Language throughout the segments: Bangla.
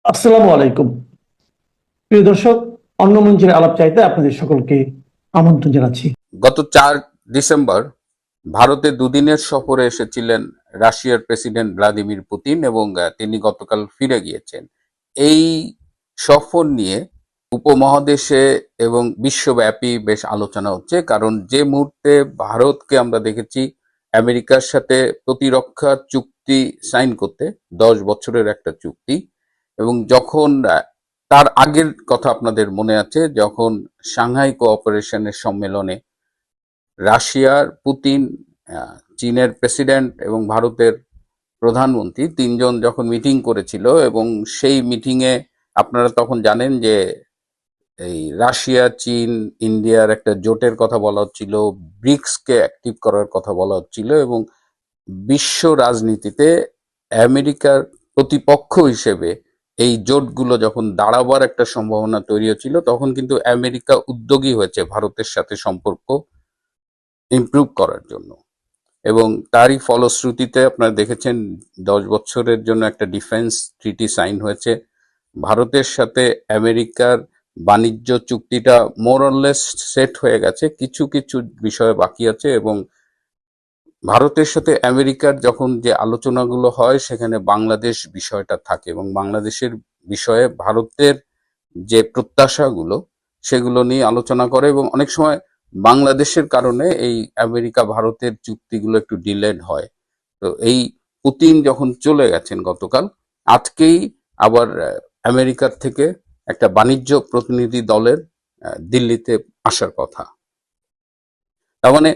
আসসালামু আলাইকুম। প্রিয় দর্শক, অন্য মঞ্চের আলাপ চাইতে আপনাদের সকলকে আমন্ত্রণ জানাচ্ছি। গত 4 ডিসেম্বর ভারতে দুদিনের সফরে এসেছিলেন রাশিয়ার প্রেসিডেন্ট ভ্লাদিমির পুতিন এবং তিনি গতকাল ফিরে গিয়েছেন। এই সফর নিয়ে উপমহাদেশে এবং বিশ্বব্যাপী বেশ আলোচনা হচ্ছে, কারণ যে মুহূর্তে ভারতকে আমরা দেখেছি আমেরিকার সাথে প্রতিরক্ষা চুক্তি সাইন করতে, 10 বছরের একটা চুক্তি, এবং যখন তার আগের কথা আপনাদের মনে আছে, যখন সাংহাই কোঅপারেশনের সম্মেলনে রাশিয়ার পুতিন, চীনের প্রেসিডেন্ট এবং ভারতের প্রধানমন্ত্রী তিনজন যখন মিটিং করেছিল, এবং সেই মিটিংয়ে আপনারা তখন জানেন যে এই রাশিয়া, চীন, ইন্ডিয়ার একটা জোটের কথা বলা হচ্ছিল, ব্রিক্সকে অ্যাক্টিভ করার কথা বলা হচ্ছিল, এবং বিশ্ব রাজনীতিতে আমেরিকার প্রতিপক্ষ হিসেবে এই জোটগুলো যখন দাঁড়াবার একটা সম্ভাবনা তৈরি হচ্ছিল, তখন কিন্তু আমেরিকা উদ্যোগী হয়েছে ভারতের সাথে সম্পর্ক ইমপ্রুভ করার জন্য। এবং তারই ফলশ্রুতিতে আপনারা দেখেছেন 10 বছরের জন্য একটা ডিফেন্স ট্রিটি সাইন হয়েছে। ভারতের সাথে আমেরিকার বাণিজ্য চুক্তিটা মোর অরলেস সেট হয়ে গেছে, কিছু কিছু বিষয় বাকি আছে, এবং ভারতের সাথে আমেরিকার যখন যে আলোচনাগুলো হয় সেখানে বাংলাদেশ বিষয়টা থাকে, এবং বাংলাদেশের বিষয়ে ভারতের যে প্রত্যাশাগুলো সেগুলো নিয়ে আলোচনা করে, এবং অনেক সময় বাংলাদেশের কারণে এই আমেরিকা ভারতের চুক্তিগুলো একটু ডিলেড হয়। তো এই পুতিন যখন চলে গেছেন গতকাল, আজকেই আবার আমেরিকার থেকে একটা বাণিজ্য প্রতিনিধি দলের দিল্লিতে আসার কথা। তার মানে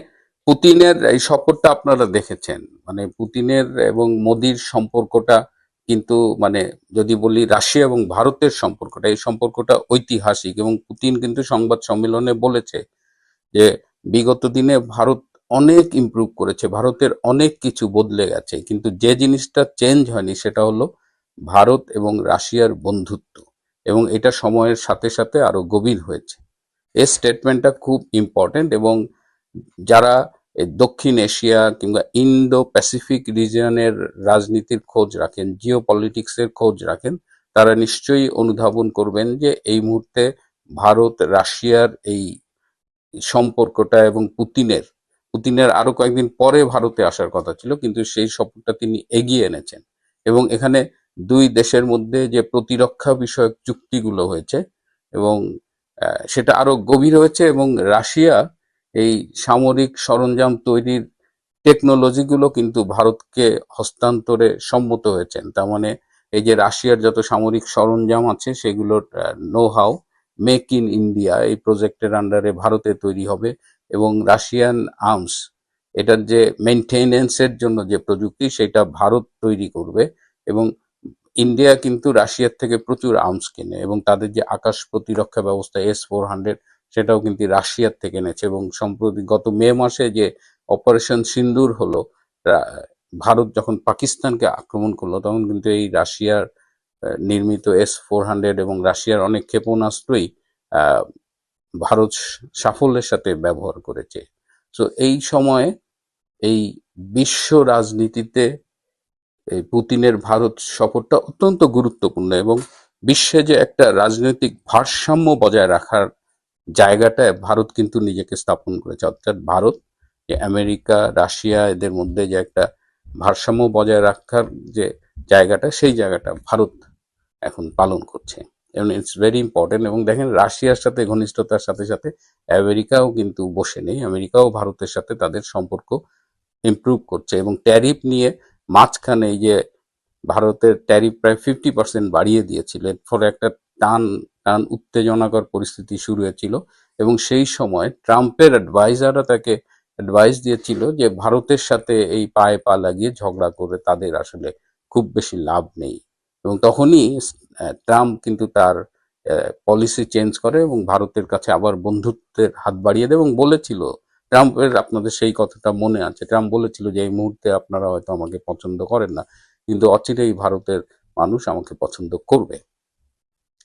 পুতিনের এই সফরটা আপনারা দেখেছেন, মানে পুতিনের এবং মোদির সম্পর্কটা কিন্তু, মানে যদি বলি রাশিয়া এবং ভারতের সম্পর্কটা, এই সম্পর্কটা ঐতিহাসিক। এবং পুতিন কিন্তু সংবাদ সম্মেলনে বলেছে যে বিগত দিনে ভারত অনেক ইমপ্রুভ করেছে, ভারতের অনেক কিছু বদলে গেছে, কিন্তু যে জিনিসটা চেঞ্জ হয়নি সেটা হলো ভারত এবং রাশিয়ার বন্ধুত্ব, এবং এটা সময়ের সাথে সাথে আরো গভীর হয়েছে। এই স্টেটমেন্টটা খুব ইম্পর্টেন্ট, এবং যারা এই দক্ষিণ এশিয়া কিংবা ইন্দো প্যাসিফিক রিজিয়নের রাজনীতির খোঁজ রাখেন, জিও পলিটিক্সের খোঁজ রাখেন, তারা নিশ্চয়ই অনুধাবন করবেন যে এই মুহূর্তে ভারত রাশিয়ার এই সম্পর্কটা, এবং পুতিনের পুতিনের আরো কয়েকদিন পরে ভারতে আসার কথা ছিল, কিন্তু সেই সফরটা তিনি এগিয়ে এনেছেন। এবং এখানে দুই দেশের মধ্যে যে প্রতিরক্ষা বিষয়ক চুক্তিগুলো হয়েছে, এবং সেটা আরো গভীর হয়েছে, এবং রাশিয়া এই সামরিক সরঞ্জাম তৈরির টেকনোলজিগুলো কিন্তু ভারতকে হস্তান্তরে সম্মত হয়েছেন। তার মানে এই যে রাশিয়ার যত সামরিক সরঞ্জাম আছে সেগুলোর know how, make in India এই প্রজেক্টের আন্ডারে ভারতে তৈরি হবে, এবং রাশিয়ান আর্মস এটার যে মেনটেনেন্সের জন্য যে প্রযুক্তি সেটা ভারত তৈরি করবে। এবং ইন্ডিয়া কিন্তু রাশিয়ার থেকে প্রচুর আর্মস কেনে, এবং তাদের যে আকাশ প্রতিরক্ষা ব্যবস্থা S-400 সেটাও কিন্তু রাশিয়ার থেকে এনেছে। এবং সম্প্রতি গত মে মাসে যে অপারেশন সিন্দুর হলো, ভারত যখন পাকিস্তানকে আক্রমণ করলো, তখন কিন্তু এই রাশিয়ার নির্মিত S-400 এবং রাশিয়ার অনেক ক্ষেপণাস্ত্রই আহ, ভারত সাফল্যের সাথে ব্যবহার করেছে। তো এই সময়ে এই বিশ্ব রাজনীতিতে এই পুতিনের ভারত সফরটা অত্যন্ত গুরুত্বপূর্ণ, এবং বিশ্বে যে একটা রাজনৈতিক ভারসাম্য বজায় রাখার জায়গাটায় ভারত কিন্তু নিজেকে স্থাপন করেছে। অর্থাৎ ভারত যে আমেরিকা, রাশিয়া এদের মধ্যে যে একটা ভারসাম্য বজায় রাখার যে জায়গাটা, সেই জায়গাটা ভারত এখন পালন করছে, এবং ইটস ভেরি ইম্পর্টেন্ট। এবং দেখেন রাশিয়ার সাথে ঘনিষ্ঠতার সাথে সাথে আমেরিকাও কিন্তু বসে নেই, আমেরিকাও ভারতের সাথে তাদের সম্পর্ক ইমপ্রুভ করছে। এবং ট্যারিফ নিয়ে মাঝখানে এই যে ভারতের ট্যারিফ প্রায় 50% বাড়িয়ে দিয়েছিল, এর ফলে একটা টান টান উত্তেজনাকর পরিস্থিতি শুরু হয়েছিল, এবং সেই সময় ট্রাম্পের অ্যাডভাইজাররা তাকে অ্যাডভাইস দিয়েছিল যে ভারতের সাথে এই পায়ে পা লাগিয়ে ঝগড়া করে তাদের আসলে খুব বেশি লাভ নেই। এবং তখনই ট্রাম্প কিন্তু তার পলিসি চেঞ্জ করে এবং ভারতের কাছে আবার বন্ধুত্বের হাত বাড়িয়ে দেয়, এবং বলেছিল, ট্রাম্পের আপনাদের সেই কথাটা মনে আছে, ট্রাম্প বলেছিল যে এই মুহূর্তে আপনারা হয়তো আমাকে পছন্দ করেন না, কিন্তু অচিরেই ভারতের মানুষ আমাকে পছন্দ করবে।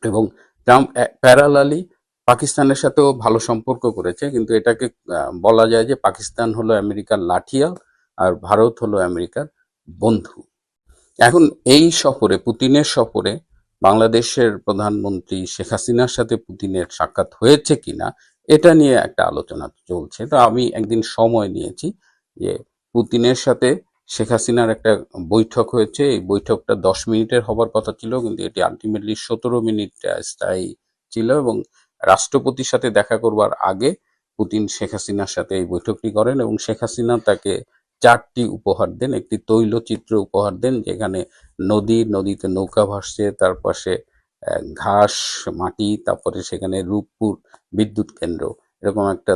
এবং ট্রাম্প প্যারালালি পাকিস্তানের সাথেও ভালো সম্পর্ক করেছে, কিন্তু এটাকে বলা যায় যে পাকিস্তান হলো আমেরিকার লাঠিয়াল আর ভারত হলো আমেরিকার বন্ধু। এখন এই সফরে, পুতিনের সফরে বাংলাদেশের প্রধানমন্ত্রী শেখ হাসিনার সাথে পুতিনের সাক্ষাৎ হয়েছে কিনা এটা নিয়ে একটা আলোচনা চলছে। তো আমি একদিন সময় নিয়েছি যে পুতিনের সাথে শেখ হাসিনার একটা বৈঠক হয়েছে। এই বৈঠকটা 10 মিনিটের হবার কথা ছিল, কিন্তু এটি আলটিমেটলি 17 মিনিট স্থায়ী ছিল, এবং রাষ্ট্রপতির সাথে দেখা করবার আগে পুতিন শেখ হাসিনার সাথে এই বৈঠকটি করেন এবং শেখ হাসিনা তাকে 4টি উপহার দেন। একটি তৈলচিত্র উপহার দেন যেখানে নদীতে নৌকা ভাসছে, তার পাশে ঘাস, মাটি, তারপরে সেখানে রূপপুর বিদ্যুৎ কেন্দ্র, এরকম একটা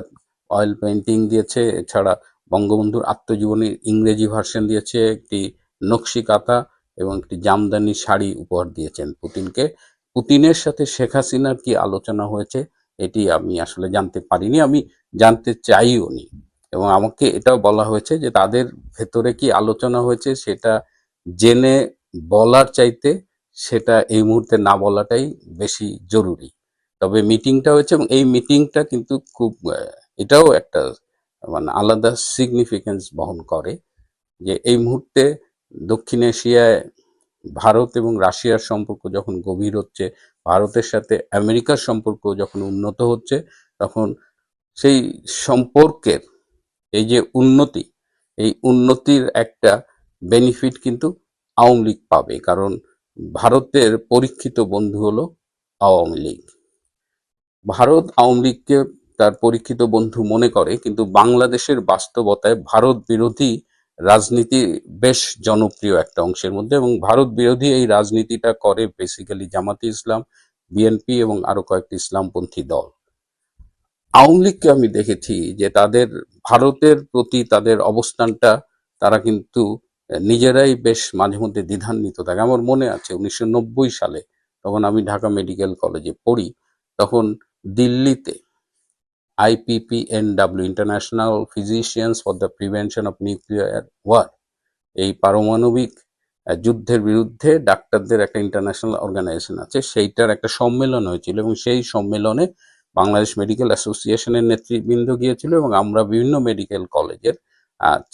অয়েল পেন্টিং দিয়েছে। এছাড়া বঙ্গবন্ধুর আত্মজীবনীর ইংরেজি ভার্সন দিয়েছে, একটি নকশি কাঁথা এবং একটি জামদানি শাড়ি উপহার দিয়েছেন পুতিনকে। পুতিনের সাথে শেখ হাসিনার কি আলোচনা হয়েছে এটি আমি আসলে জানতে পারিনি, আমি জানতে চাইও নি, এবং আমাকে এটাও বলা হয়েছে যে তাদের ভেতরে কি আলোচনা হয়েছে সেটা জেনে বলার চাইতে সেটা এই মুহূর্তে না বলাটাই বেশি জরুরি। তবে মিটিংটা হয়েছে এবং এই মিটিংটা কিন্তু খুব এটাও একটা মানে আলাদা সিগনিফিকেন্স বহন করে যে এই মুহূর্তে দক্ষিণ এশিয়ায় ভারত এবং রাশিয়ার সম্পর্ক যখন গভীর হচ্ছে, ভারতের সাথে আমেরিকার সম্পর্ক যখন উন্নত হচ্ছে, তখন সেই সম্পর্কের এই যে উন্নতি, এই উন্নতির একটা বেনিফিট কিন্তু আওয়ামী লীগ পাবে, কারণ ভারতের পরীক্ষিত বন্ধু হলো আওয়ামী লীগ। ভারত আওয়ামী লীগকে তার পরীক্ষিত বন্ধু মনে করে, কিন্তু বাংলাদেশের বাস্তবতায় ভারত বিরোধী রাজনীতি বেশ জনপ্রিয় একটা অংশের মধ্যে, এবং ভারত বিরোধী এই রাজনীতিটা করে বেসিক্যালি জামাতে ইসলাম, বিএনপি এবং আরো কয়েকটি ইসলামপন্থী দল। আওয়ামী লীগকে আমি দেখেছি যে তাদের ভারতের প্রতি তাদের অবস্থানটা তারা কিন্তু নিজেরাই বেশ মাঝে মধ্যে দ্বিধান্বিত থাকে। আমার মনে আছে 1990 সালে, তখন আমি ঢাকা মেডিকেল কলেজে পড়ি, তখন দিল্লিতে IPPNW, International Physicians for the Prevention of Nuclear War, এই পারমাণবিক যুদ্ধের বিরুদ্ধে ডাক্তারদের একটা ইন্টারন্যাশনাল অর্গানাইজেশন আছে, সেইটার একটা সম্মেলন হয়েছিল, এবং সেই সম্মেলনে বাংলাদেশ মেডিকেল অ্যাসোসিয়েশনের নেতৃবৃন্দ গিয়েছিল এবং আমরা বিভিন্ন মেডিকেল কলেজের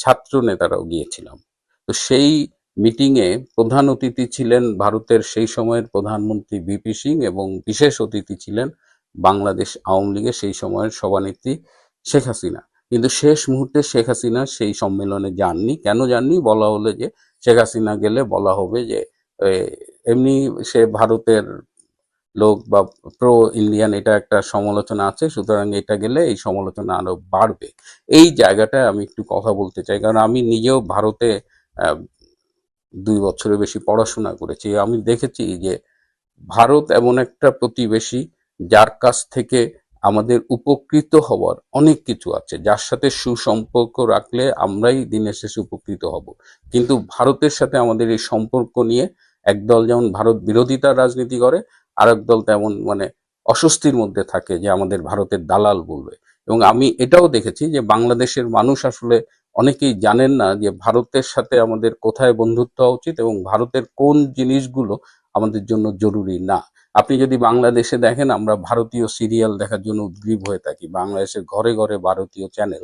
ছাত্র নেতারাও গিয়েছিলাম। তো সেই মিটিংয়ে প্রধান অতিথি ছিলেন ভারতের সেই সময়ের প্রধানমন্ত্রী ভিপি সিং, এবং বিশেষ অতিথি ছিলেন বাংলাদেশ আওয়ামী লীগের সেই সময়ের সভানেত্রী শেখ হাসিনা। কিন্তু শেষ মুহূর্তে শেখ হাসিনা সেই সম্মেলনে যাননি। কেন যাননি? বলা হলো যে শেখ হাসিনা গেলে বলা হবে যে এমনি সে ভারতের লোক বা প্রো ইন্ডিয়ান, এটা একটা সমালোচনা আছে, সুতরাং এটা গেলে এই সমালোচনা আরো বাড়বে। এই জায়গাটায় আমি একটু কথা বলতে চাই, কারণ আমি নিজেও ভারতে 2 বছরের বেশি পড়াশোনা করেছি। আমি দেখেছি যে ভারত এমন একটা প্রতিবেশী যার কাছ থেকে আমাদের উপকৃত হওয়ার অনেক কিছু আছে, যার সাথে সুসম্পর্ক রাখলে আমরাই দিনের শেষে উপকৃত হব। কিন্তু ভারতের সাথে আমাদের এই সম্পর্ক নিয়ে একদল যেমন ভারত বিরোধিতার রাজনীতি করে, আরেক দল তেমন মানে অস্বস্তির মধ্যে থাকে যে আমাদের ভারতের দালাল বলবে। এবং আমি এটাও দেখেছি যে বাংলাদেশের মানুষ আসলে অনেকেই জানেন না যে ভারতের সাথে আমাদের কোথায় বন্ধুত্ব হওয়া উচিত এবং ভারতের কোন জিনিসগুলো আমাদের জন্য জরুরি না। আপনি যদি বাংলাদেশে দেখেন, আমরা ভারতীয় সিরিয়াল দেখার জন্য উদগ্রীব হয়ে থাকি, বাংলাদেশের ঘরে ঘরে ভারতীয় চ্যানেল,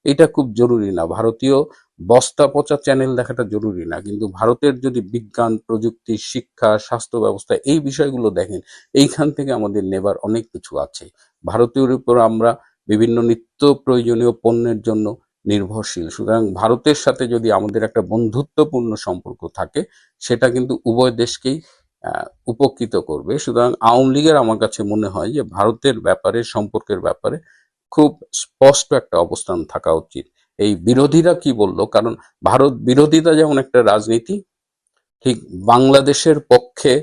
এটা খুব জরুরি না। ভারতীয় বস্তা পচা চ্যানেল দেখাটা জরুরি না, কিন্তু ভারতের যদি বিজ্ঞান, প্রযুক্তি, শিক্ষা, স্বাস্থ্য ব্যবস্থা এই বিষয়গুলো দেখেন, এইখান থেকে আমাদের নেবার অনেক কিছু আছে। ভারতীয়র উপর আমরা বিভিন্ন নিত্য প্রয়োজনীয় পণ্যের জন্য নির্ভরশীল। সুতরাং ভারতের সাথে যদি আমাদের একটা বন্ধুত্বপূর্ণ সম্পর্ক থাকে, সেটা কিন্তু উভয় দেশকেই উপকৃত করবে। সুতরাং আওয়ামী লীগের আমার কাছে মনে হয় যে ভারতের ব্যাপারে, সম্পর্কের ব্যাপারে খুব স্পষ্ট একটা অবস্থান থাকা উচিত। এই বিরোধীরা কি বললো, কারণ ভারত বিরোধিতা যেমন একটা রাজনীতি, ঠিক বাংলাদেশের পক্ষে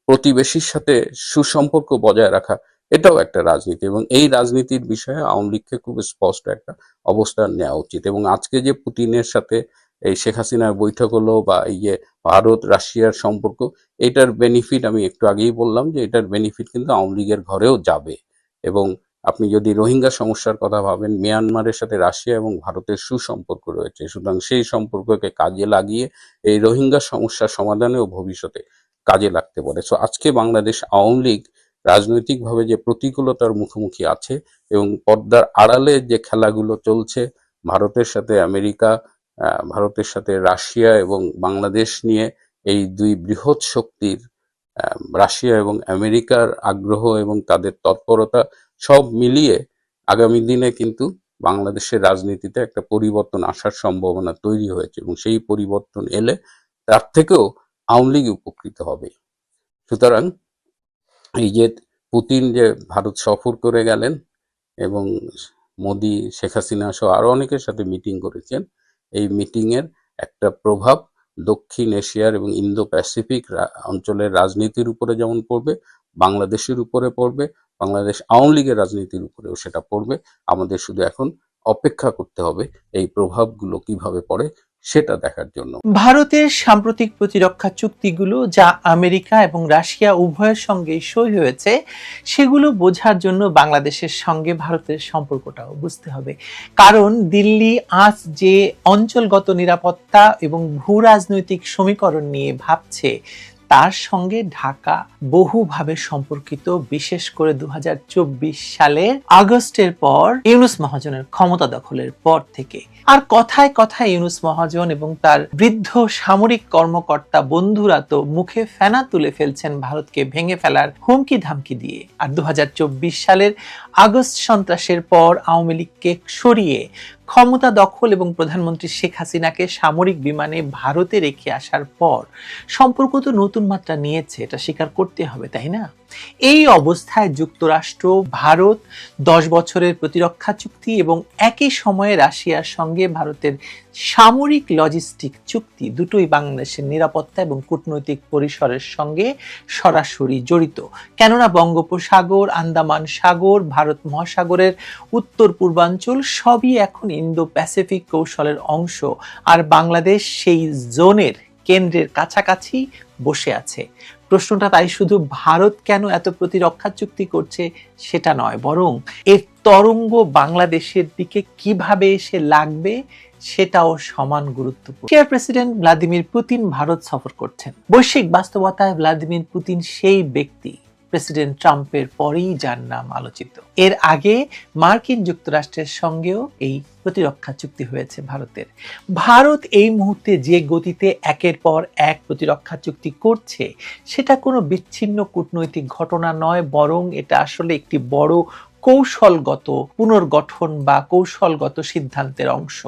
প্রতিবেশীর সাথে সুসম্পর্ক বজায় রাখা এটাও একটা রাজনীতি, এবং এই রাজনীতির বিষয়ে আওয়ামী লীগকে খুব স্পষ্ট একটা অবস্থান নেওয়া উচিত। এবং আজকে যে পুতিনের সাথে এই শেখ হাসিনার বৈঠক হলো, বা এই যে ভারত রাশিয়ার সম্পর্ক, এটার বেনিফিট আমি একটু আগেই বললাম যে এটার বেনিফিট কিন্তু আওয়ামী লীগের ঘরেও যাবে। এবং আপনি যদি রোহিঙ্গা সমস্যার কথা ভাবেন, মিয়ানমারের সাথে রাশিয়া এবং ভারতের সুসম্পর্ক রয়েছে, সুতরাং সেই সম্পর্ককে কাজে লাগিয়ে এই রোহিঙ্গা সমস্যার সমাধানেও ভবিষ্যতে কাজে লাগতে পারে। সো আজকে বাংলাদেশ আওয়ামী লীগ রাজনৈতিকভাবে যে প্রতিকূলতার মুখোমুখি আছে, এবং পর্দার আড়ালে যে খেলাগুলো চলছে, ভারতের সাথে আমেরিকা, ভারতের সাথে রাশিয়া এবং বাংলাদেশ নিয়ে এই দুই বৃহৎ শক্তির রাশিয়া এবং আমেরিকার আগ্রহ এবং তাদের তৎপরতা সব মিলিয়ে আগামী দিনে কিন্তু বাংলাদেশের রাজনীতিতে একটা পরিবর্তন আসার সম্ভাবনা তৈরি হয়েছে, এবং সেই পরিবর্তন এলে তার থেকেও আওয়ামী লীগ উপকৃত হবে। সুতরাং এই যে পুতিন যে ভারত সফর করে গেলেন এবং মোদি, শেখ হাসিনা সহ আরো অনেকের সাথে মিটিং করেছেন, এই মিটিং এর একটা প্রভাব দক্ষিণ এশিয়ার এবং ইন্দো প্যাসিফিক অঞ্চলের রাজনীতির উপরে যেমন পড়বে, বাংলাদেশের উপরে পড়বে, বাংলাদেশ আওয়ামী লীগের রাজনীতির উপরেও সেটা পড়বে। আমাদের শুধু এখন অপেক্ষা করতে হবে এই প্রভাবগুলো কিভাবে পড়ে সেটা দেখার জন্য। ভারতের সাম্প্রতিক প্রতিরক্ষা চুক্তিগুলো যা আমেরিকা এবং রাশিয়া উভয়ের সঙ্গে সই হয়েছে, সেগুলো বোঝার জন্য বাংলাদেশের সঙ্গে ভারতের সম্পর্কটাও বুঝতে হবে। কারণ দিল্লি আজ যে অঞ্চলগত নিরাপত্তা এবং ভূ রাজনৈতিক সমীকরণ নিয়ে ভাবছে, তার সঙ্গে ঢাকা বহুভাবে সম্পর্কিত, বিশেষ করে 2024 সালের আগস্টের পর ইউনূস মহাজনের ক্ষমতা দখলের পর থেকে। আর কথায় কথায় ইউনূস মহাজন এবং তার বৃদ্ধ সামরিক কর্মকর্তা বন্ধুরা তো মুখে ফেনা তুলে ফেলছেন ভারতকে ভেঙে ফেলার হুমকি ধামকি দিয়ে। আর 2024 সালের আগস্ট সন্ত্রাসের পর আওয়ামী লীগকে সরিয়ে ক্ষমতা দখল এবং প্রধানমন্ত্রী শেখ হাসিনাকে সামরিক বিমানে ভারতে রেখে আসার পর সম্পর্ক তো নতুন মাত্রা নিয়েছে, এটা স্বীকার করতে হবে, তাই না? এই অবস্থায় যুক্তরাষ্ট্র, ভারত 10 বছরের প্রতিরক্ষা চুক্তি এবং একই সময়ে রাশিয়ার সঙ্গে ভারতের সামরিক লজিস্টিক চুক্তি, দুটোই বাংলাদেশের নিরাপত্তা এবং কূটনৈতিক পরিসরের সঙ্গে সরাসরি জড়িত। কেননা বঙ্গোপসাগর, আন্দামান সাগর, ভারত মহাসাগরের উত্তর পূর্বাঞ্চল সবই এখন ইন্দো প্যাসিফিক কৌশলের অংশ, আর বাংলাদেশ সেই জোনের কেন্দ্রের কাছাকাছি বসে আছে। প্রশ্নটা তাই শুধু ভারত কেন এত প্রতিরক্ষা চুক্তি করছে সেটা নয়, বরং এর তরঙ্গ বাংলাদেশের দিকে কিভাবে এসে লাগবে সেটাও সমান গুরুত্বপূর্ণ। রাশিয়ার প্রেসিডেন্ট ভ্লাদিমির পুতিন ভারত সফর করছেন। বৈশ্বিক বাস্তবতায় ভ্লাদিমির পুতিন সেই ব্যক্তি প্রেসিডেন্ট ট্রাম্পের পরেই যার নাম আলোচিত। এর আগে মার্কিন যুক্তরাষ্ট্রের সঙ্গেও এই প্রতিরক্ষা চুক্তি হয়েছে ভারতের। ভারত এই মুহূর্তে যে গতিতে একের পর এক প্রতিরক্ষা চুক্তি করছে, সেটা কোনো বিচ্ছিন্ন কূটনৈতিক ঘটনা নয়, বরং এটা আসলে একটি বড় কৌশলগত পুনর্গঠন বা কৌশলগত সিদ্ধান্তের অংশ।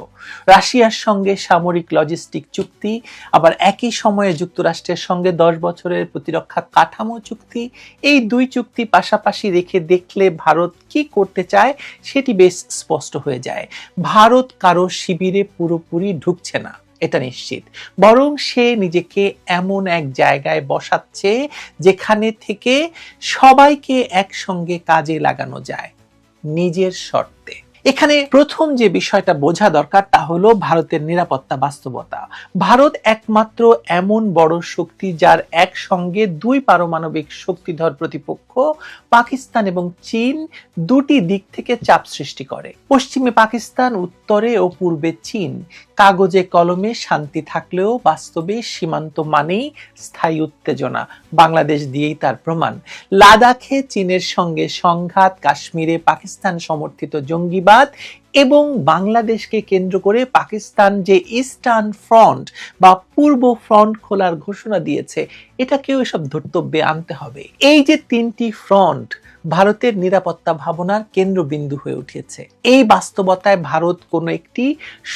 রাশিয়ার সঙ্গে সামরিক লজিস্টিক চুক্তি, আবার একই সময়ে যুক্তরাষ্ট্রের সঙ্গে 10 বছরের প্রতিরক্ষা কাঠামো চুক্তি, এই দুই চুক্তি পাশাপাশি রেখে দেখলে ভারত কি করতে চায় সেটি বেশ স্পষ্ট হয়ে যায়। ভারত কারো শিবিরে পুরোপুরি ঢুকছে না, এটা নিশ্চিত, বরং সে নিজেকে এমন এক জায়গায় বসাচ্ছে যেখানে থেকে সবাইকে একসঙ্গে কাজে লাগানো যায় নিজের শর্তে। এখানে প্রথম যে বিষয়টা বোঝা দরকার তা হলো ভারতের নিরাপত্তা বাস্তবতা। ভারত একমাত্র এমন বড় শক্তি যার একসঙ্গে দুই পারমাণবিক শক্তিধর প্রতিপক্ষ পাকিস্তান এবং চীন দুটি দিক থেকে চাপ সৃষ্টি করে। পশ্চিমে পাকিস্তান, উত্তরে ও পূর্বে চীন। কাগজে কলমে শান্তি থাকলেও বাস্তবে সীমান্ত মানেই স্থায়ী উত্তেজনা। বাংলাদেশ দিয়েই তার প্রমাণ। লাদাখে চীনের সঙ্গে সংঘাত, কাশ্মীরে পাকিস্তান সমর্থিত জঙ্গিবাদ এবং বাংলাদেশকে কেন্দ্র করে পাকিস্তান যে ইস্টার্ন ফ্রন্ট বা পূর্ব ফ্রন্ট খোলার ঘোষণা দিয়েছে, এটাকেও এসব ধর্তব্যে আনতে হবে। এই যে তিনটি ফ্রন্ট ভারতের নিরাপত্তা ভাবনার কেন্দ্রবিন্দু হয়ে উঠেছে। এই বাস্তবতায় ভারত কোনো একটি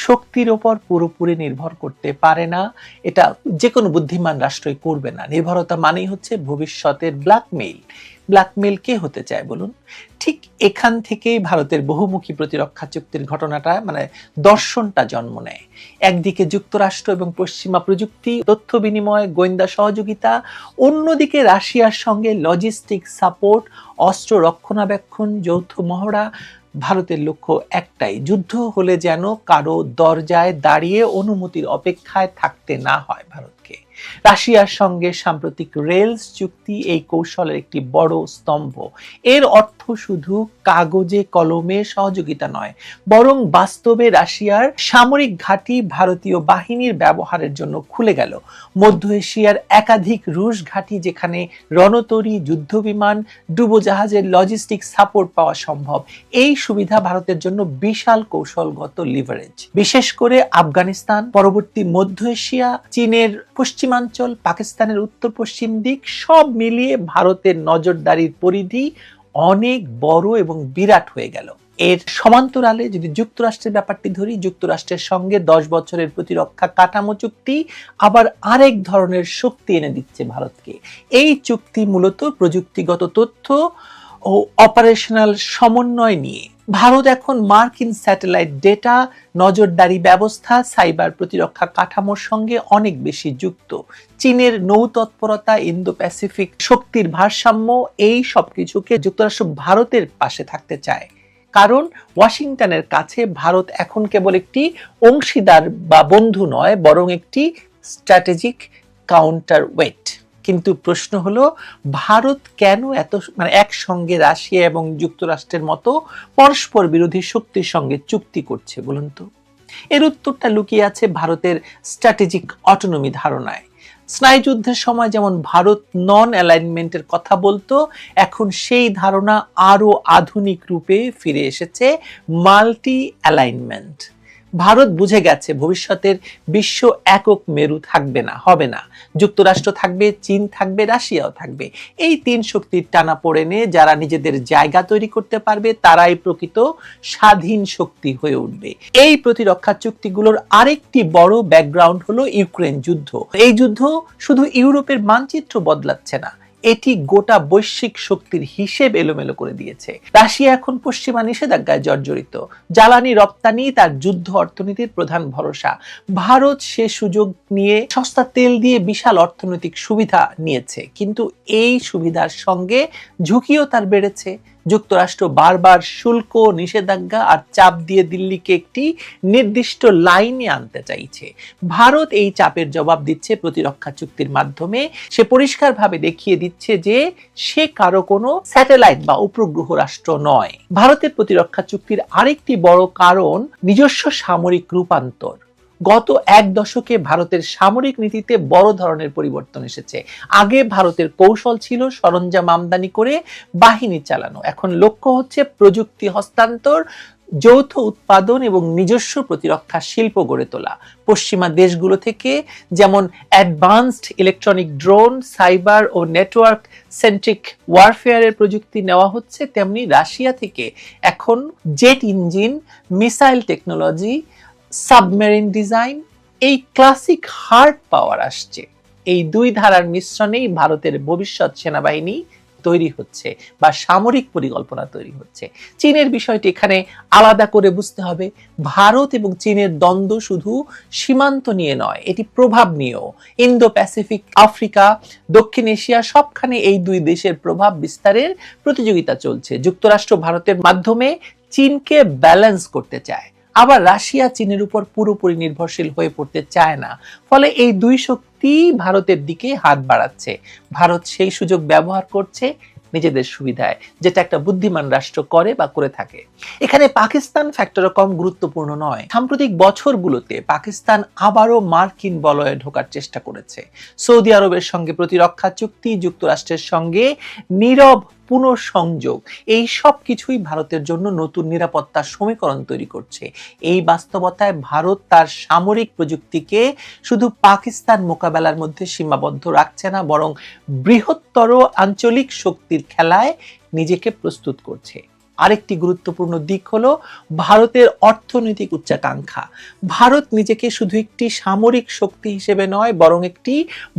শক্তির ওপর পুরোপুরি নির্ভর করতে পারে না, এটা যে কোনো বুদ্ধিমান রাষ্ট্রই করবে না। নির্ভরতা মানেই হচ্ছে ভবিষ্যতের ব্ল্যাকমেইল। ব্ল্যাকমেইল কে হতে চায় বলুন? ঠিক এখান থেকেই ভারতের বহুমুখী প্রতিরক্ষা চুক্তির ঘটনাটা দর্শনটা জন্ম নেয়। একদিকে যুক্তরাষ্ট্র এবং পশ্চিমা প্রযুক্তি, তথ্য বিনিময়, গোয়েন্দা সহযোগিতা, অন্যদিকে রাশিয়ার সঙ্গে লজিস্টিক সাপোর্ট, অস্ত্র রক্ষণাবেক্ষণ, যৌথ মহড়া। ভারতের লক্ষ্য একটাই, যুদ্ধ হলে যেন কারো দরজায় দাঁড়িয়ে অনুমতির অপেক্ষায় থাকতে না হয় ভারতকে। রাশিয়ার সঙ্গে সাম্প্রতিক রেলস চুক্তি এই কৌশলের একটি বড় স্তম্ভ। এর অর্থ শুধু কাগজে কলমে সহযোগিতা নয়, বরং বাস্তবে রাশিয়ার সামরিক ঘাঁটি ভারতীয় বাহিনীর ব্যবহারের জন্য খুলে গেল। মধ্য এশিয়ার একাধিক রুশ ঘাঁটি যেখানে রণতরী, যুদ্ধবিমান, ডুবোজাহাজের লজিস্টিক সাপোর্ট পাওয়া সম্ভব। এই সুবিধা ভারতের জন্য বিশাল কৌশলগত লিভারেজ। বিশেষ করে আফগানিস্তান, পরবর্তী মধ্য এশিয়া, চীনের পশ্চিমা পশ্চিমাঞ্চল, পাকিস্তানের উত্তর পশ্চিম দিক সব মিলিয়ে ভারতের নজরদারির পরিধি অনেক বড় এবং বিরাট হয়ে গেল। এর সমান্তরালে যদি যুক্তরাষ্ট্রের ব্যাপারটি ধরি, যুক্তরাষ্ট্রের সঙ্গে 10 বছরের প্রতিরক্ষা কাঠামো চুক্তি আবার আরেক ধরনের শক্তি এনে দিচ্ছে ভারতকে। এই চুক্তি মূলত প্রযুক্তিগত তথ্য ও অপারেশনাল সমন্বয় নিয়ে। ভারত এখন মার্কিন স্যাটেলাইট ডেটা, নজরদারি ব্যবস্থা, সাইবার প্রতিরক্ষা কাঠামোর সঙ্গে অনেক বেশি যুক্ত। চীনের নৌতৎপরতা, ইন্দো প্যাসিফিক শক্তির ভারসাম্য, এই সবকিছুকে যুক্তরাষ্ট্র ভারতের পাশে থাকতে চায়। কারণ ওয়াশিংটনের কাছে ভারত এখন কেবল একটি অংশীদার বা বন্ধু নয়, বরং একটি স্ট্র্যাটেজিক কাউন্টার ওয়েট। কিন্তু প্রশ্ন হলো, ভারত কেন এত একসঙ্গে রাশিয়া এবং যুক্তরাষ্ট্রের মতো পরস্পর বিরোধী শক্তির সঙ্গে চুক্তি করছে বলুন তো? এর উত্তরটা লুকিয়ে আছে ভারতের স্ট্র্যাটেজিক অটোনমি ধারণায়। স্নায়ুযুদ্ধের সময় যেমন ভারত নন অ্যালাইনমেন্টের কথা বলতো, এখন সেই ধারণা আরো আধুনিক রূপে ফিরে এসেছে, মাল্টি অ্যালাইনমেন্ট। ভারত বুঝে গেছে ভবিষ্যতের বিশ্ব একক মেরু থাকবে না, হবে না। যুক্তরাষ্ট্র থাকবে, চীন থাকবে, রাশিয়াও থাকবে। এই তিন শক্তির টানাপোড়েনে যারা নিজেদের জায়গা তৈরি করতে পারবে তারাই প্রকৃত স্বাধীন শক্তি হয়ে উঠবে। এই প্রতিরক্ষা চুক্তিগুলোর আরেকটি বড় ব্যাকগ্রাউন্ড হলো ইউক্রেন যুদ্ধ। এই যুদ্ধ শুধু ইউরোপের মানচিত্র বদলাচ্ছে না, এটি গোটা বৈশ্বিক শক্তির হিসেব এলোমেলো করে দিয়েছে। রাশিয়া এখন পশ্চিমা নিষেধাজ্ঞায় জর্জরিত। জ্বালানি রপ্তানি তার যুদ্ধ অর্থনীতির প্রধান ভরসা। ভারত সে সুযোগ নিয়ে সস্তা তেল দিয়ে বিশাল অর্থনৈতিক সুবিধা নিয়েছে, কিন্তু এই সুবিধার সঙ্গে ঝুঁকিও তার বেড়েছে। যুক্তরাষ্ট্র বারবার শুল্ক, নিষেধাজ্ঞা আর চাপ দিয়ে দিল্লিকে একটি নির্দিষ্ট লাইনে আনতে চাইছে। ভারত এই চাপের জবাব দিচ্ছে প্রতিরক্ষা চুক্তির মাধ্যমে। সে পরিষ্কারভাবে দেখিয়ে দিচ্ছে যে সে কারো কোনো স্যাটেলাইট বা উপগ্রহ রাষ্ট্র নয়। ভারতের প্রতিরক্ষা চুক্তির আরেকটি বড় কারণ নিজস্ব সামরিক রূপান্তর। গত এক দশকে ভারতের সামরিক নীতিতে বড় ধরনের পরিবর্তন এসেছে। আগে ভারতের কৌশল ছিল সরঞ্জাম আমদানি করে বাহিনী চালানো, এখন লক্ষ্য হচ্ছে প্রযুক্তি হস্তান্তর, যৌথ উৎপাদন এবং নিজস্ব প্রতিরক্ষা শিল্প গড়ে তোলা। পশ্চিমা দেশগুলো থেকে যেমন অ্যাডভান্সড ইলেকট্রনিক ড্রোন, সাইবার ও নেটওয়ার্ক সেন্ট্রিক ওয়ারফেয়ারের প্রযুক্তি নেওয়া হচ্ছে, তেমনি রাশিয়া থেকে এখন jet engine, missile technology, submarine design, এই ক্লাসিক হার্ড পাওয়ার আসছে। এই দুই ধারার মিশ্রণেই ভারতের ভবিষ্যৎ সেনাবাহিনী তৈরি হচ্ছে বা সামরিক পরিকল্পনা তৈরি হচ্ছে। চীনের বিষয়টি এখানে আলাদা করে বুঝতে হবে। ভারত এবং চীনের দ্বন্দ্ব শুধু সীমান্ত নিয়ে নয়, এটি প্রভাব নিয়েও। ইন্দো প্যাসিফিক, আফ্রিকা, দক্ষিণ এশিয়া সবখানে এই দুই দেশের প্রভাব বিস্তারের প্রতিযোগিতা চলছে। যুক্তরাষ্ট্র ভারতের মাধ্যমে চীনকে ব্যালেন্স করতে চায়, আবার রাশিয়া চীনের উপর পুরোপুরি নির্ভরশীল হয়ে পড়তে চায় না। ফলে এই দুই শক্তি ভারতের দিকে হাত বাড়াচ্ছে। ভারত সেই সুযোগ ব্যবহার করছে নিজেদের সুবিধায়, যেটা একটা বুদ্ধিমান রাষ্ট্র করে বা করে থাকে। এখানে পাকিস্তান ফ্যাক্টরও কম গুরুত্বপূর্ণ নয়। সাম্প্রতিক বছরগুলোতে পাকিস্তান আবারও মার্কিন বলয়ে ঢোকার চেষ্টা করেছে। সৌদি আরবের সঙ্গে প্রতিরক্ষা চুক্তি, যুক্তরাষ্ট্রের সঙ্গে নীরব পুনঃসংযোগ, এই সব কিছুই ভারতের জন্য নতুন নিরাপত্তার সমীকরণ তৈরি করছে। এই বাস্তবতায় ভারত তার সামরিক প্রযুক্তিকে শুধু পাকিস্তান মোকাবেলার মধ্যে সীমাবদ্ধ রাখছে না, বরং বৃহত্তর আঞ্চলিক শক্তির খেলায় নিজেকে প্রস্তুত করছে। আরেকটি গুরুত্বপূর্ণ দিক হলো ভারতের অর্থনৈতিক উচ্চাকাঙ্ক্ষা। ভারত নিজেকে শুধু একটি সামরিক শক্তি হিসেবে নয়, বরং একটি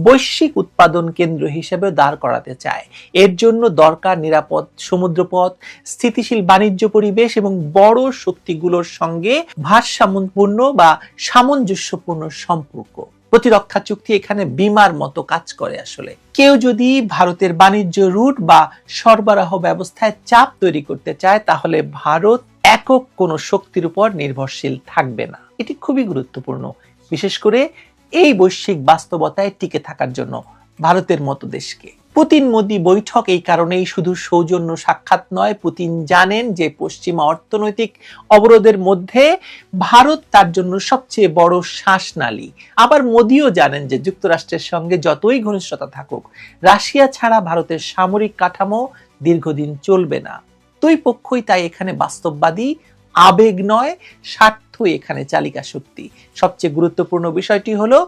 বৈশ্বিক উৎপাদন কেন্দ্র হিসেবে দাঁড় করাতে চায়। এর জন্য দরকার নিরাপদ সমুদ্রপথ, স্থিতিশীল বাণিজ্য পরিবেশ এবং বড় শক্তিগুলোর সঙ্গে ভারসাম্যপূর্ণ বা সামঞ্জস্যপূর্ণ সম্পর্ক। প্রতিরক্ষা চুক্তি এখানে বীমার মতো কাজ করে। আসলে কেউ যদি ভারতের বাণিজ্য রুট বা সরবরাহ ব্যবস্থায় চাপ তৈরি করতে চায়, তাহলে ভারত একক কোনো শক্তির উপর নির্ভরশীল থাকবে না। এটি খুবই গুরুত্বপূর্ণ, বিশেষ করে এই বৈশ্বিক বাস্তবতায় টিকে থাকার জন্য ভারতের মতো দেশকে। পুতিন মোদি বৈঠক এই কারণেই শুধু সৌজন্য সাক্ষাৎ নয়। পুতিন জানেন যে পশ্চিমা অর্থনৈতিক অবরোধের মধ্যে ভারত তার জন্য সবচেয়ে বড় শ্বাসনালী। আবার মোদিও জানেন যে যুক্তরাষ্ট্রের সঙ্গে যতই ঘনিষ্ঠতা থাকুক, রাশিয়া ছাড়া ভারতের সামরিক কাঠামো দীর্ঘদিন চলবে না। দুই পক্ষই তাই এখানে বাস্তববাদী, আবেগ নয়, স্বার্থ এখানে চালিকা শক্তি। সবচেয়ে গুরুত্বপূর্ণ বিষয়টি হলো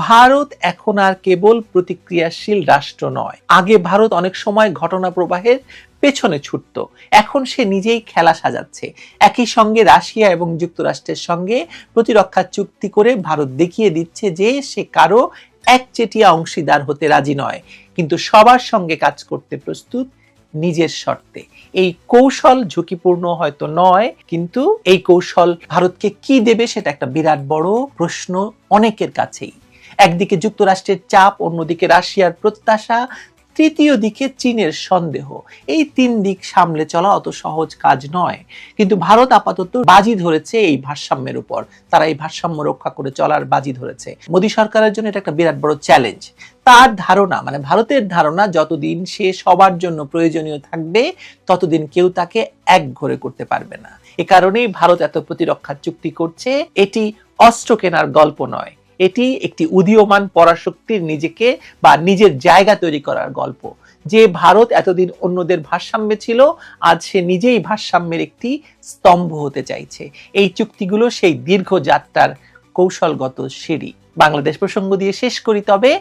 ভারত এখন আর কেবল প্রতিক্রিয়াশীল রাষ্ট্র নয়। আগে ভারত অনেক সময় ঘটনা প্রবাহের পেছনে ছুটত, এখন সে নিজেই খেলা সাজাচ্ছে। একই সঙ্গে রাশিয়া এবং যুক্তরাষ্ট্রের সঙ্গে প্রতিরক্ষা চুক্তি করে ভারত দেখিয়ে দিচ্ছে যে সে কারো একচেটিয়া অংশীদার হতে রাজি নয়, কিন্তু সবার সঙ্গে কাজ করতে প্রস্তুত নিজের শর্তে। এই কৌশল ঝুঁকিপূর্ণ হয়তো নয়, কিন্তু এই কৌশল ভারতকে কি দেবে সেটা একটা বিরাট বড় প্রশ্ন অনেকের কাছেই। একদিকে যুক্তরাষ্ট্রের চাপ, অন্যদিকে রাশিয়ার প্রত্যাশা, তৃতীয় দিকে চীনের সন্দেহ। এই তিন দিক সামলে চলা অত সহজ কাজ নয়, কিন্তু ভারত আপাতত বাজি ধরেছে এই ভারসাম্যের উপর। তারা এই ভারসাম্য রক্ষা করে চলার বাজি ধরেছে। মোদী সরকারের জন্য এটা একটা বিরাট বড় চ্যালেঞ্জ। তার ধারণা, মানে ভারতের ধারণা, যতদিন সে সবার জন্য প্রয়োজনীয় থাকবে ততদিন কেউ তাকে একঘরে করতে পারবে না। এ কারণেই ভারত এত প্রতিরক্ষা চুক্তি করছে। এটি অস্ত্র কেনার গল্প নয়, এটি একটি উদীয়মান পরাশক্তির নিজেকে বা নিজের জায়গা তৈরি করার গল্প। যে ভারত এতদিন অন্যদের ভারসাম্যে ছিল, আজ সে নিজেই ভারসাম্যের একটি স্তম্ভ হতে চাইছে। এই চুক্তিগুলো সেই দীর্ঘ যাত্রার কৌশলগত সিঁড়ি। বাংলাদেশ প্রসঙ্গ দিয়ে শেষ করি। তবে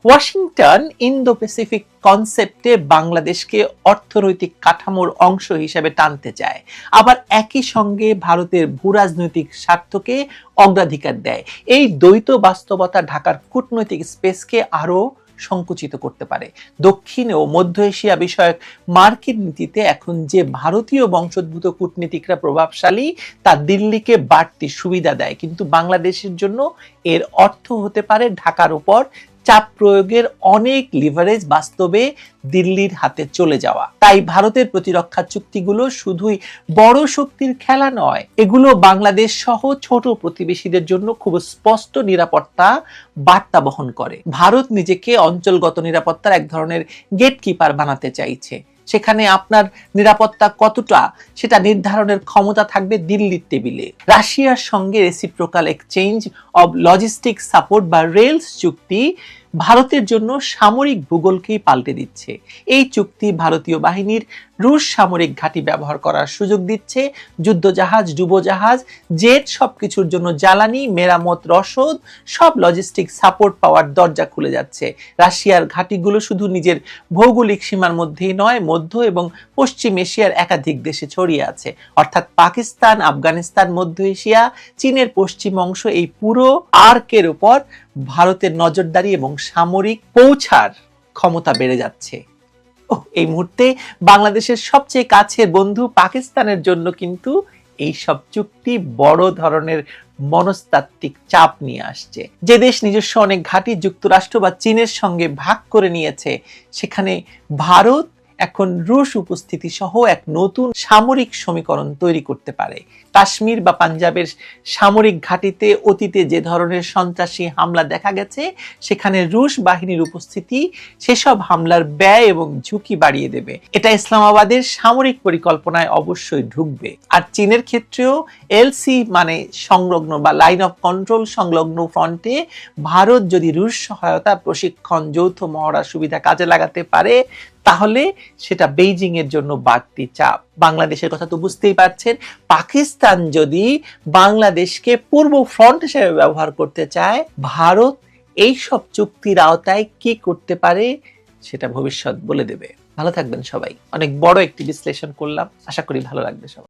ওয়াশিংটন ইন্দো প্যাসিফিক কনসেপ্টে বাংলাদেশকে অর্থনৈতিক কাঠামোর অংশ হিসেবে টানতে চায়, আবার একই সঙ্গে ভারতের ভূরাজনৈতিক স্বার্থকে অগ্রাধিকার দেয়। এই দ্বৈত বাস্তবতা ঢাকার কূটনৈতিক স্পেসকে আরো সংকুচিত করতে পারে। দক্ষিণ ও মধ্য এশিয়া বিষয়ক মার্কিন নীতিতে এখন যে ভারতীয় বংশোদ্ভূত কূটনীতিকরা প্রভাবশালী, তা দিল্লিকে বাড়তি সুবিধা দেয়, কিন্তু বাংলাদেশের জন্য এর অর্থ হতে পারে ঢাকার উপর চাপ প্রয়োগের অনেক লিভারেজ বাস্তবে দিল্লির হাতে চলে যাওয়া। তাই ভারতের প্রতিরক্ষা চুক্তিগুলো শুধুই বড় শক্তির খেলা নয়, এগুলো বাংলাদেশ সহ ছোট প্রতিবেশীদের জন্য খুব স্পষ্ট নিরাপত্তা বার্তা বহন করে। ভারত নিজেকে অঞ্চলগত নিরাপত্তার এক ধরনের গেটকিপার বানাতে চাইছে। সেখানে আপনার নিরাপত্তা কতটা সেটা নির্ধারণের ক্ষমতা থাকবে দিল্লির টেবিলে। রাশিয়ার সঙ্গে reciprocal exchange of logistic support বা রেলস চুক্তি ভারতের জন্য সামরিক ভূগোলকেই পাল্টে দিচ্ছে। এই চুক্তি ভারতীয় বাহিনীর রুশ সামরিক ঘাঁটি ব্যবহার করার সুযোগ দিচ্ছে। যুদ্ধজাহাজ, ডুবোজাহাজ, জেট সবকিছুর জন্য জ্বালানি, মেরামত, রসদ, সব লজিস্টিক সাপোর্ট পাওয়ার দরজা খুলে যাচ্ছে। রাশিয়ার ঘাঁটিগুলো শুধু নিজের ভৌগোলিক সীমার মধ্যেই নয়, মধ্য এবং পশ্চিম এশিয়ার একাধিক দেশে ছড়িয়ে আছে। অর্থাৎ পাকিস্তান, আফগানিস্তান, মধ্য এশিয়া, চীনের পশ্চিম অংশ, এই পুরো আর্কের উপর ভারতের নজরদারি এবং সামরিক পৌঁছার ক্ষমতা বেড়ে যাচ্ছে। এই মুহূর্তে বাংলাদেশের সবচেয়ে কাছের বন্ধু পাকিস্তানের জন্য কিন্তু এই সব চুক্তি বড় ধরনের মনস্তাত্ত্বিক চাপ নিয়ে আসছে। যে দেশ নিজস্ব অনেক ঘাঁটি যুক্তরাষ্ট্র বা চীনের সঙ্গে ভাগ করে নিয়েছে, সেখানে ভারত এখন রুশ উপস্থিতি সহ এক নতুন সামরিক সমীকরণ তৈরি করতে পারে। কাশ্মীর বা পাঞ্জাবের সামরিক ঘাঁটিতে অতীতে যে ধরনের সন্ত্রাসী হামলা দেখা গেছে, সেখানে রুশ বাহিনীর উপস্থিতি সেসব হামলার ব্যয় এবং ঝুঁকি বাড়িয়ে দেবে। এটা ইসলামাবাদের সামরিক পরিকল্পনায় অবশ্যই ঢুকবে। আর চীনের ক্ষেত্রেও এলসি মানে সংলগ্ন বা লাইন অফ কন্ট্রোল সংলগ্ন ফ্রন্টে ভারত যদি রুশ সহায়তা, প্রশিক্ষণ, যৌথ মহড়া সুবিধা কাজে লাগাতে পারে, তাহলে সেটা বেইজিং এর জন্য বাড়তি চাপ। বাংলাদেশের কথা তো বুঝতেই পারছেন। পাকিস্তান যদি বাংলাদেশকে পূর্ব ফ্রন্ট হিসেবে ব্যবহার করতে চায়, ভারত এই সব চুক্তির আওতায় কি করতে পারে সেটা ভবিষ্যৎ বলে দেবে। ভালো থাকবেন সবাই। অনেক বড় একটি বিশ্লেষণ করলাম, আশা করি ভালো লাগবে সবাই।